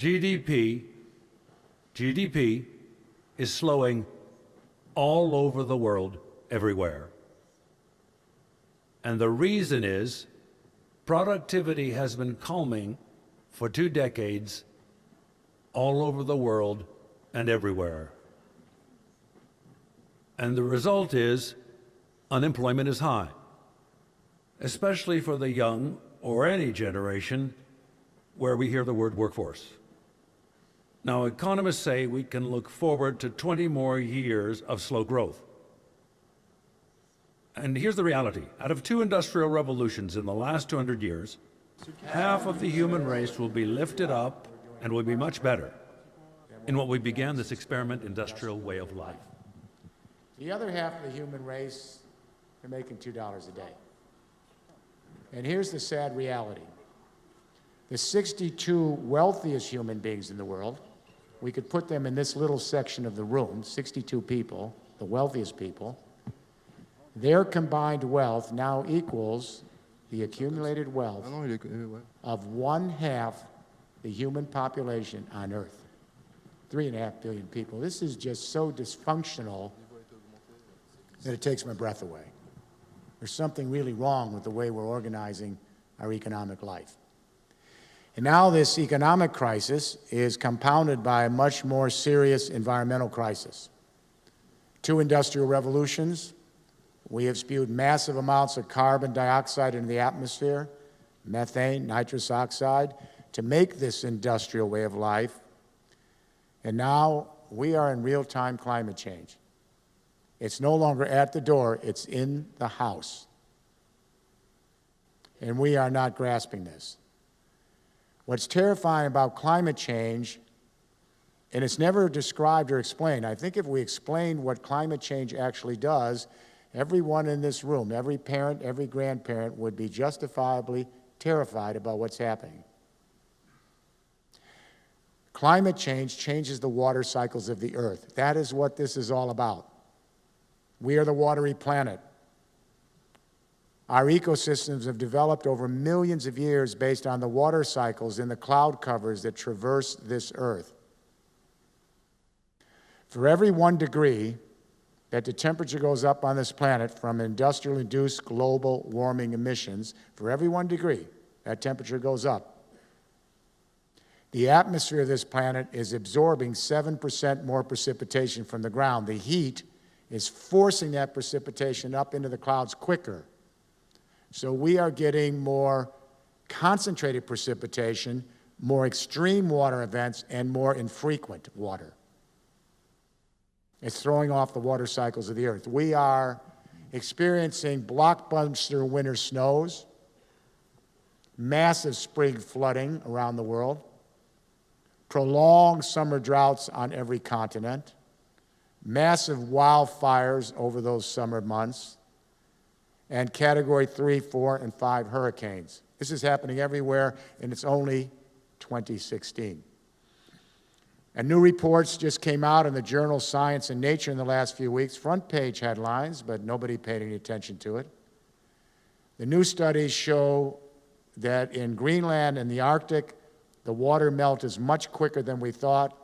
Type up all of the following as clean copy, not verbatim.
GDP is slowing all over the world, everywhere. And the reason is productivity has been calming for 2 decades all over the world and everywhere. And the result is unemployment is high, especially for the young or any generation where we hear the word workforce. Now, economists say we can look forward to 20 more years of slow growth. And here's the reality. Out of 2 industrial revolutions in the last 200 years, half of the human race will be lifted up and will be much better in what we began this experiment industrial way of life. The other half of the human race are making $2 a day. And here's the sad reality. The 62 wealthiest human beings in the world, we could put them in this little section of the room, 62 people, the wealthiest people, their combined wealth now equals the accumulated wealth of 1/2 the human population on Earth. 3.5 billion people. This is just so dysfunctional that it takes my breath away. There's something really wrong with the way we're organizing our economic life. And now this economic crisis is compounded by a much more serious environmental crisis. 2 industrial revolutions, we have spewed massive amounts of carbon dioxide into the atmosphere, methane, nitrous oxide, to make this industrial way of life. And now we are in real-time climate change. It's no longer at the door, it's in the house. And we are not grasping this. What's terrifying about climate change, and it's never described or explained, I think if we explained what climate change actually does, everyone in this room, every parent, every grandparent would be justifiably terrified about what's happening. Climate change changes the water cycles of the Earth. That is what this is all about. We are the watery planet. Our ecosystems have developed over millions of years based on the water cycles in the cloud covers that traverse this Earth. For every 1 degree that the temperature goes up on this planet from industrial-induced global warming emissions, for every 1 degree that temperature goes up, the atmosphere of this planet is absorbing 7% more precipitation from the ground. The heat is forcing that precipitation up into the clouds quicker. So we are getting more concentrated precipitation, more extreme water events, and more infrequent water. It's throwing off the water cycles of the Earth. We are experiencing blockbuster winter snows, massive spring flooding around the world, prolonged summer droughts on every continent, massive wildfires over those summer months, and Category 3, 4, and 5 hurricanes. This is happening everywhere, and it's only 2016. And new reports just came out in the journal Science and Nature in the last few weeks, front page headlines, but nobody paid any attention to it. The new studies show that in Greenland and the Arctic, the water melt is much quicker than we thought,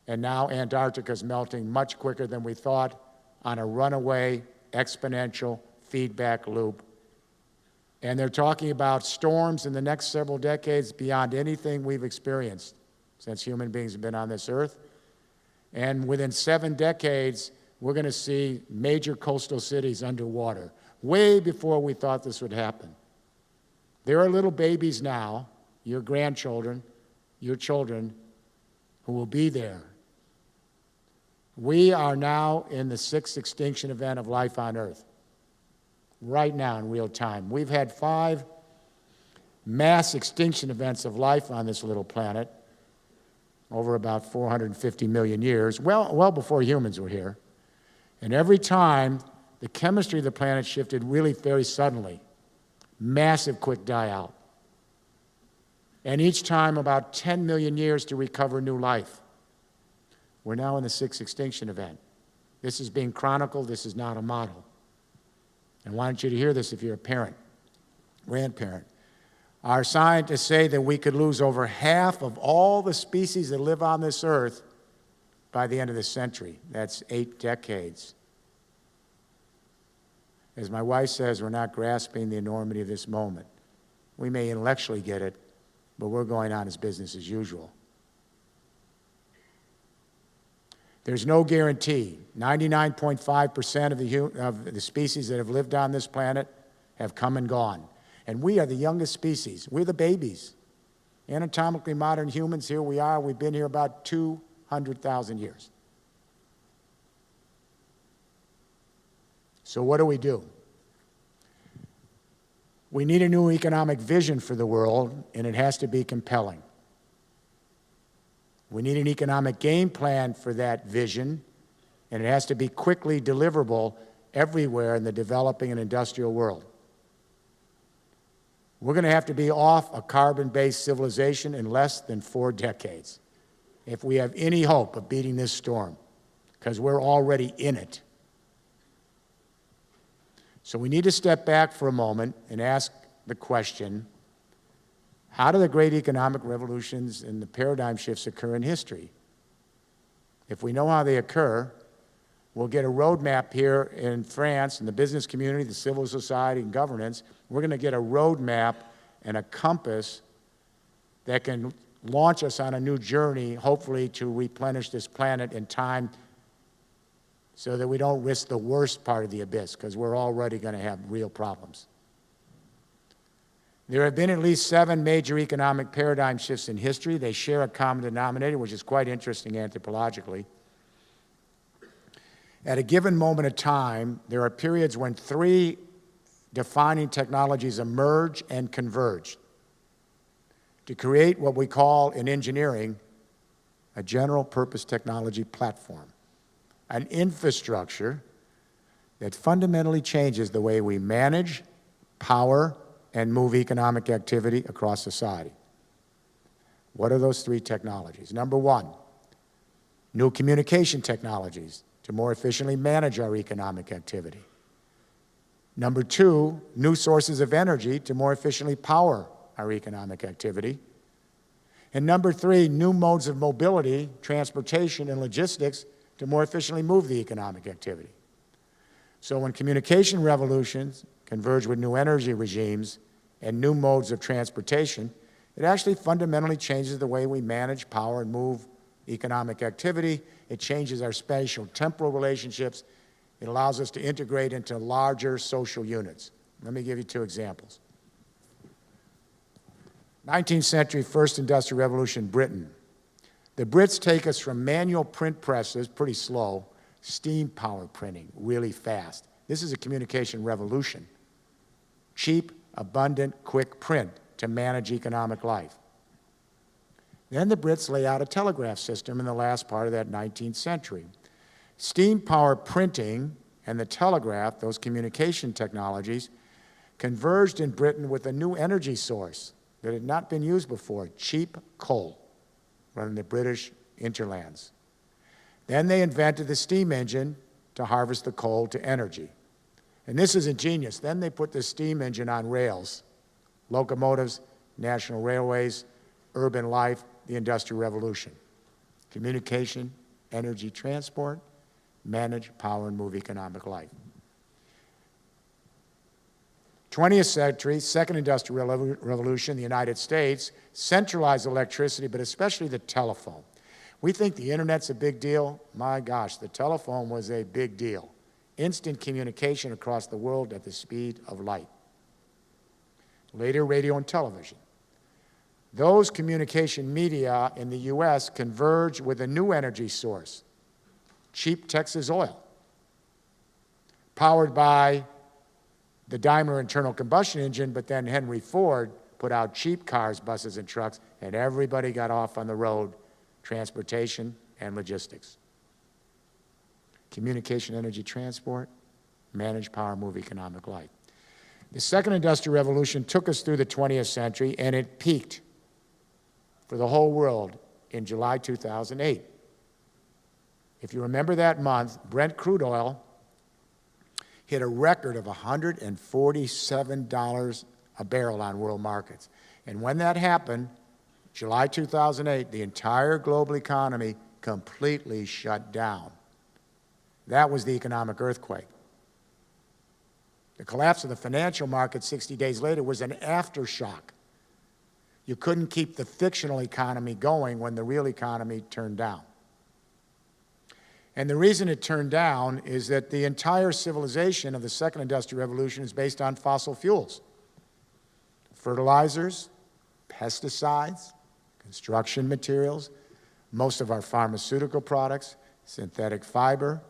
and now Antarctica is melting much quicker than we thought on a runaway exponential feedback loop. And they're talking about storms in the next several decades beyond anything we've experienced since human beings have been on this earth. And within 7 decades, we're going to see major coastal cities underwater, way before we thought this would happen. There are little babies now, your grandchildren, your children, who will be there. We are now in the 6th extinction event of life on Earth, right now in real time. We've had 5 mass extinction events of life on this little planet over about 450 million years, well before humans were here. And every time, the chemistry of the planet shifted really very suddenly. Massive quick die-out. And each time, about 10 million years to recover new life. We're now in the 6th extinction event. This is being chronicled. This is not a model. And I want you to hear this if you're a parent, grandparent. Our scientists say that we could lose over half of all the species that live on this earth by the end of the century. That's 8 decades. As my wife says, we're not grasping the enormity of this moment. We may intellectually get it, but we're going on as business as usual. There's no guarantee. 99.5% of the species that have lived on this planet have come and gone. And we are the youngest species. We're the babies. Anatomically modern humans, here we are. We've been here about 200,000 years. So what do? We need a new economic vision for the world, and it has to be compelling. We need an economic game plan for that vision, and it has to be quickly deliverable everywhere in the developing and industrial world. We're going to have to be off a carbon-based civilization in less than 4 decades if we have any hope of beating this storm, because we're already in it. So we need to step back for a moment and ask the question, how do the great economic revolutions and the paradigm shifts occur in history? If we know how they occur, we'll get a roadmap here in France, in the business community, the civil society, and governance. We're going to get a roadmap and a compass that can launch us on a new journey, hopefully to replenish this planet in time so that we don't risk the worst part of the abyss, because we're already going to have real problems. There have been at least 7 major economic paradigm shifts in history. They share a common denominator, which is quite interesting anthropologically. At a given moment of time, there are periods when 3 defining technologies emerge and converge to create what we call in engineering a general purpose technology platform, an infrastructure that fundamentally changes the way we manage, power, and move economic activity across society. What are those 3 technologies? Number 1, new communication technologies to more efficiently manage our economic activity. Number 2, new sources of energy to more efficiently power our economic activity. And number 3, new modes of mobility, transportation, and logistics to more efficiently move the economic activity. So when communication revolutions converge with new energy regimes and new modes of transportation, it actually fundamentally changes the way we manage, power, and move economic activity. It changes our spatial-temporal relationships. It allows us to integrate into larger social units. Let me give you 2 examples. 19th century, first industrial revolution, Britain. The Brits take us from manual print presses, pretty slow, steam power printing, really fast. This is a communication revolution. Cheap, abundant, quick print to manage economic life. Then the Brits lay out a telegraph system in the last part of that 19th century. Steam power printing and the telegraph, those communication technologies, converged in Britain with a new energy source that had not been used before, cheap coal, running the British hinterlands. Then they invented the steam engine to harvest the coal to energy. And this is ingenious. Then they put the steam engine on rails, locomotives, national railways, urban life, the Industrial Revolution. Communication, energy transport, manage, power, and move economic life. 20th century, second industrial revolution, the United States, centralized electricity, but especially the telephone. We think the internet's a big deal. My gosh, the telephone was a big deal. Instant communication across the world at the speed of light. Later, radio and television. Those communication media in the US converge with a new energy source, cheap Texas oil, powered by the Daimler internal combustion engine, but then Henry Ford put out cheap cars, buses, and trucks, and everybody got off on the road, transportation and logistics. Communication, energy, transport, manage, power, move economic life. The second industrial revolution took us through the 20th century, and it peaked for the whole world in July 2008. If you remember that month, Brent crude oil hit a record of $147 a barrel on world markets. And when that happened, July 2008, the entire global economy completely shut down. That was the economic earthquake. The collapse of the financial market 60 days later was an aftershock. You couldn't keep the fictional economy going when the real economy turned down. And the reason it turned down is that the entire civilization of the second industrial revolution is based on fossil fuels. Fertilizers, pesticides, construction materials, most of our pharmaceutical products, synthetic fiber,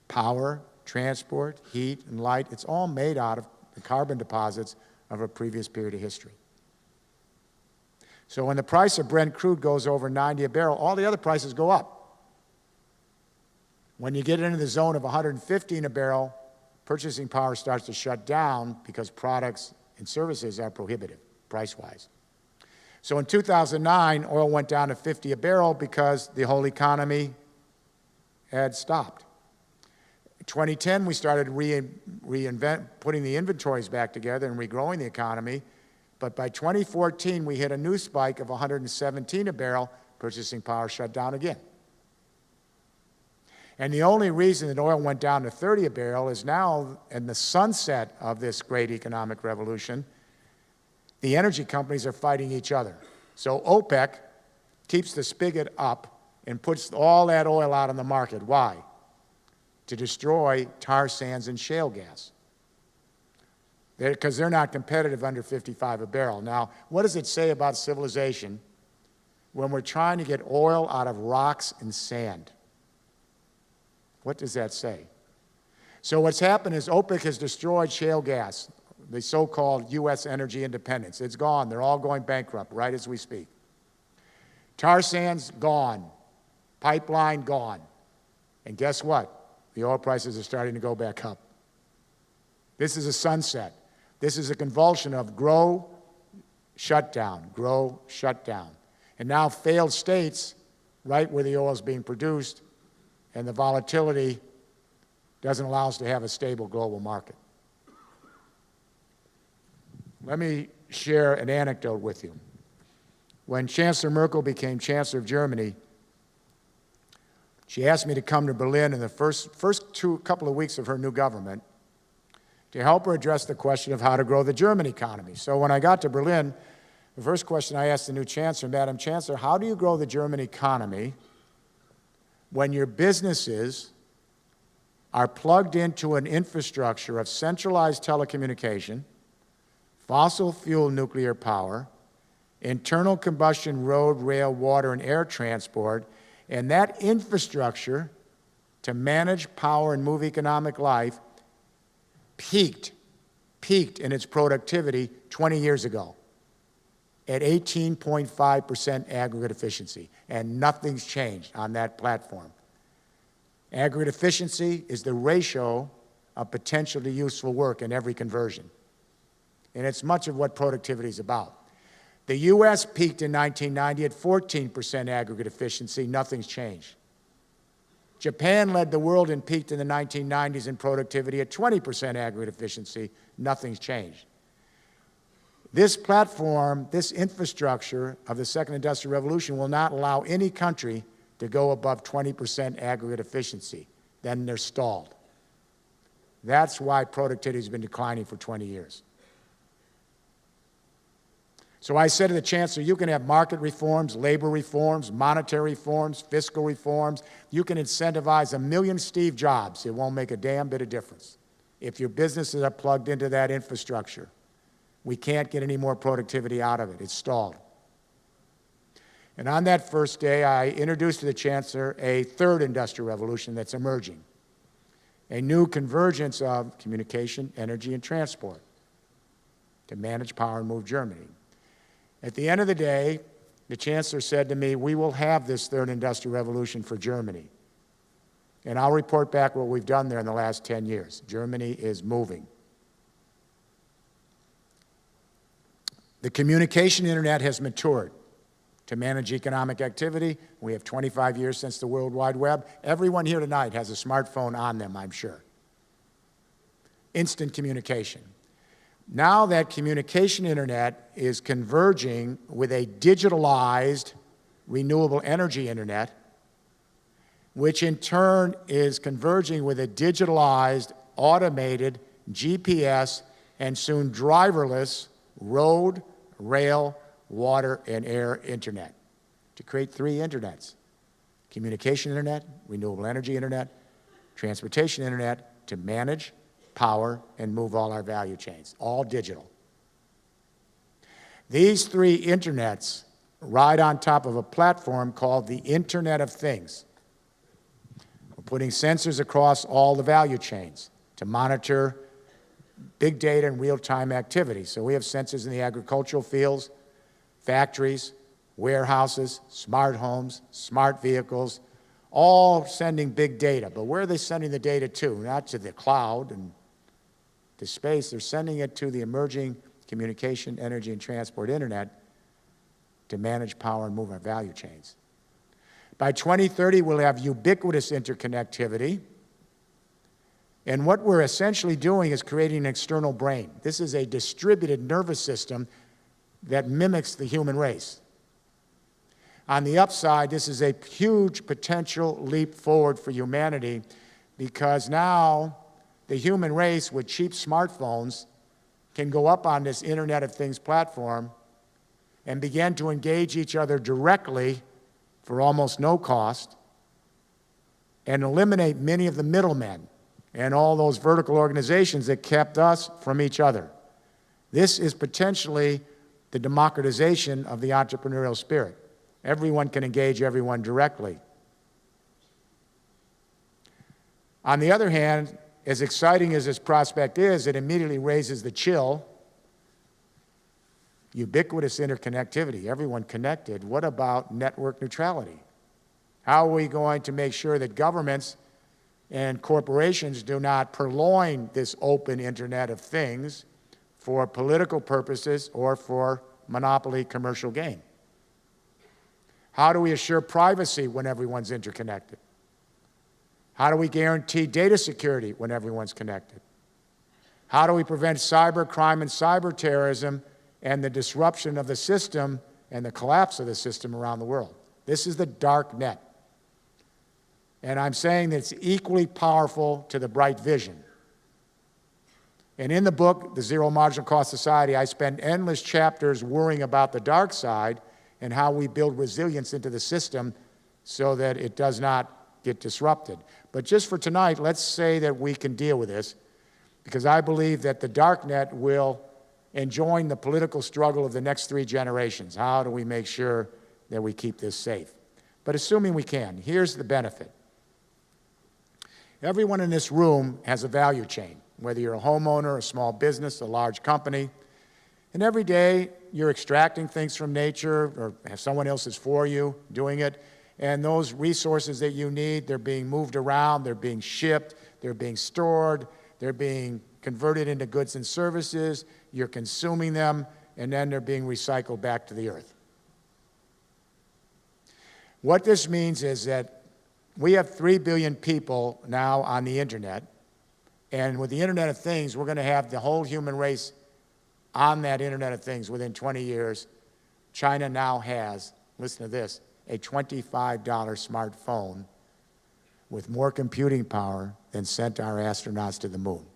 power, transport, heat, and light, it's all made out of the carbon deposits of a previous period of history. So when the price of Brent crude goes over 90 a barrel, all the other prices go up. When you get into the zone of 115 a barrel, purchasing power starts to shut down because products and services are prohibitive, price-wise. So in 2009, oil went down to 50 a barrel because the whole economy had stopped. In 2010, we started putting the inventories back together and regrowing the economy. But by 2014, we hit a new spike of 117 a barrel, purchasing power shut down again. And the only reason that oil went down to 30 a barrel is now, in the sunset of this great economic revolution, the energy companies are fighting each other. So OPEC keeps the spigot up and puts all that oil out on the market. Why? To destroy tar sands and shale gas. Because they're not competitive under 55 a barrel. Now, what does it say about civilization when we're trying to get oil out of rocks and sand? What does that say? So what's happened is OPEC has destroyed shale gas, the so-called U.S. energy independence. It's gone. They're all going bankrupt right as we speak. Tar sands, gone. Pipeline, gone. And guess what? The oil prices are starting to go back up. This is a sunset. This is a convulsion of grow, shut down, grow, shut down. And now failed states, right where the oil is being produced, and the volatility doesn't allow us to have a stable global market. Let me share an anecdote with you. When Chancellor Merkel became Chancellor of Germany, she asked me to come to Berlin in the first couple of weeks of her new government to help her address the question of how to grow the German economy. So when I got to Berlin, the first question I asked the new Chancellor, Madam Chancellor, how do you grow the German economy when your businesses are plugged into an infrastructure of centralized telecommunication, fossil fuel nuclear power, internal combustion road, rail, water, and air transport, and that infrastructure to manage power and move economic life peaked in its productivity 20 years ago at 18.5% aggregate efficiency, and nothing's changed on that platform. Aggregate efficiency is the ratio of potential to useful work in every conversion, and it's much of what productivity is about. The U.S. peaked in 1990 at 14% aggregate efficiency. Nothing's changed. Japan led the world and peaked in the 1990s in productivity at 20% aggregate efficiency. Nothing's changed. This platform, this infrastructure of the second industrial revolution will not allow any country to go above 20% aggregate efficiency. Then they're stalled. That's why productivity has been declining for 20 years. So I said to the Chancellor, you can have market reforms, labor reforms, monetary reforms, fiscal reforms. You can incentivize 1 million Steve Jobs. It won't make a damn bit of difference if your businesses are plugged into that infrastructure. We can't get any more productivity out of it. It's stalled. And on that first day, I introduced to the Chancellor a third industrial revolution that's emerging, a new convergence of communication, energy, and transport to manage power and move Germany. At the end of the day, the Chancellor said to me, we will have this third industrial revolution for Germany. And I'll report back what we've done there in the last 10 years. Germany is moving. The communication internet has matured to manage economic activity. We have 25 years since the World Wide Web. Everyone here tonight has a smartphone on them, I'm sure. Instant communication. Now that communication internet is converging with a digitalized renewable energy internet, which in turn is converging with a digitalized, automated GPS and soon driverless road, rail, water, and air internet to create 3 internets: communication internet, renewable energy internet, transportation internet, to manage, power, and move all our value chains, all digital. These 3 internets ride on top of a platform called the Internet of Things. We're putting sensors across all the value chains to monitor big data and real-time activity. So we have sensors in the agricultural fields, factories, warehouses, smart homes, smart vehicles, all sending big data. But where are they sending the data to? Not to the cloud and to space. They're sending it to the emerging communication, energy, and transport internet to manage, power, and move our value chains. By 2030, we'll have ubiquitous interconnectivity. And what we're essentially doing is creating an external brain. This is a distributed nervous system that mimics the human race. On the upside, this is a huge potential leap forward for humanity, because now the human race with cheap smartphones can go up on this Internet of Things platform and begin to engage each other directly for almost no cost and eliminate many of the middlemen and all those vertical organizations that kept us from each other. This is potentially the democratization of the entrepreneurial spirit. Everyone can engage everyone directly. On the other hand, as exciting as this prospect is, it immediately raises the chill. Ubiquitous interconnectivity, everyone connected. What about network neutrality? How are we going to make sure that governments and corporations do not purloin this open Internet of Things for political purposes or for monopoly commercial gain? How do we assure privacy when everyone's interconnected? How do we guarantee data security when everyone's connected? How do we prevent cyber crime and cyber terrorism and the disruption of the system and the collapse of the system around the world? This is the dark net. And I'm saying that it's equally powerful to the bright vision. And in the book, The Zero Marginal Cost Society, I spend endless chapters worrying about the dark side and how we build resilience into the system so that it does not get disrupted. But just for tonight, let's say that we can deal with this, because I believe that the dark net will enjoin the political struggle of the next 3 generations. How do we make sure that we keep this safe? But assuming we can, here's the benefit. Everyone in this room has a value chain, whether you're a homeowner, a small business, a large company. And every day you're extracting things from nature, or someone else is for you doing it. And those resources that you need, they're being moved around, they're being shipped, they're being stored, they're being converted into goods and services, you're consuming them, and then they're being recycled back to the earth. What this means is that we have 3 billion people now on the internet, and with the Internet of Things, we're going to have the whole human race on that Internet of Things within 20 years. China now has, listen to this, a $25 smartphone with more computing power than sent our astronauts to the moon.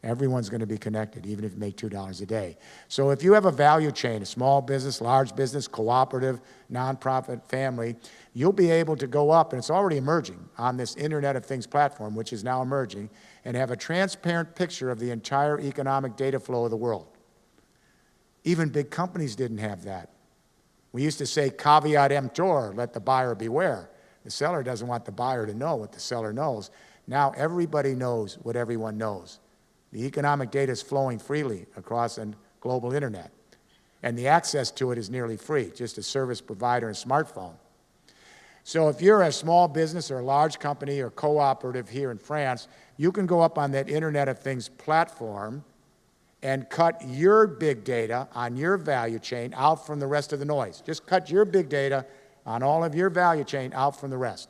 Everyone's going to be connected, even if you make $2 a day. So if you have a value chain, a small business, large business, cooperative, nonprofit, family, you'll be able to go up, and it's already emerging on this Internet of Things platform, which is now emerging, and have a transparent picture of the entire economic data flow of the world. Even big companies didn't have that. We used to say, caveat emptor, let the buyer beware. The seller doesn't want the buyer to know what the seller knows. Now everybody knows what everyone knows. The economic data is flowing freely across a global internet, and the access to it is nearly free, just a service provider and smartphone. So if you're a small business or a large company or cooperative here in France, you can go up on that Internet of Things platform and cut your big data on your value chain out from the rest of the noise. Just cut your big data on all of your value chain out from the rest.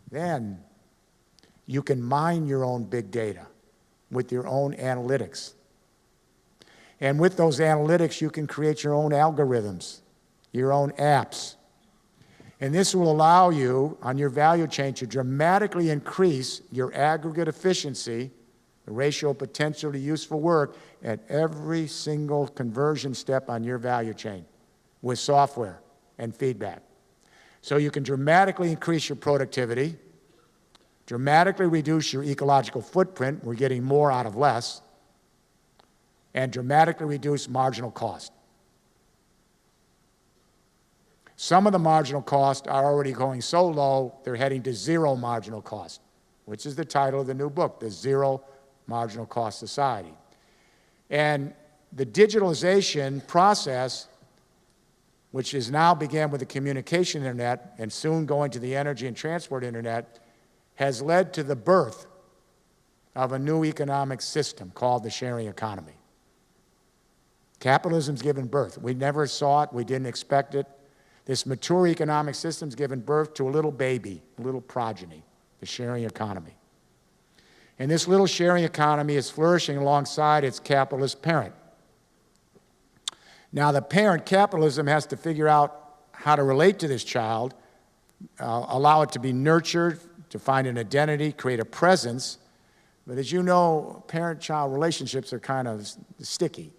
Then you can mine your own big data with your own analytics. And with those analytics, you can create your own algorithms, your own apps. And this will allow you, on your value chain, to dramatically increase your aggregate efficiency, the ratio of potential to useful work, at every single conversion step on your value chain with software and feedback. So you can dramatically increase your productivity, dramatically reduce your ecological footprint, we're getting more out of less, and dramatically reduce marginal cost. Some of the marginal costs are already going so low, they're heading to zero marginal cost, which is the title of the new book, the Zero Marginal Cost Society. And the digitalization process, which is now began with the communication internet and soon going to the energy and transport internet, has led to the birth of a new economic system called the sharing economy. Capitalism's given birth. We never saw it. We didn't expect it. This mature economic system's given birth to a little baby, a little progeny, the sharing economy. And this little sharing economy is flourishing alongside its capitalist parent. Now, the parent, capitalism, has to figure out how to relate to this child, allow it to be nurtured, to find an identity, create a presence. But as you know, parent-child relationships are kind of sticky.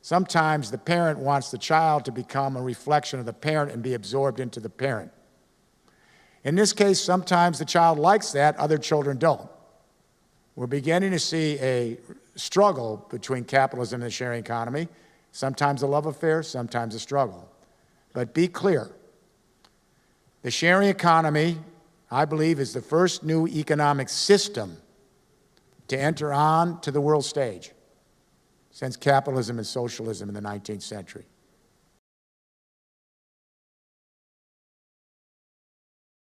Sometimes the parent wants the child to become a reflection of the parent and be absorbed into the parent. In this case, sometimes the child likes that, other children don't. We're beginning to see a struggle between capitalism and the sharing economy, sometimes a love affair, sometimes a struggle. But be clear, the sharing economy, I believe, is the first new economic system to enter on to the world stage since capitalism and socialism in the 19th century.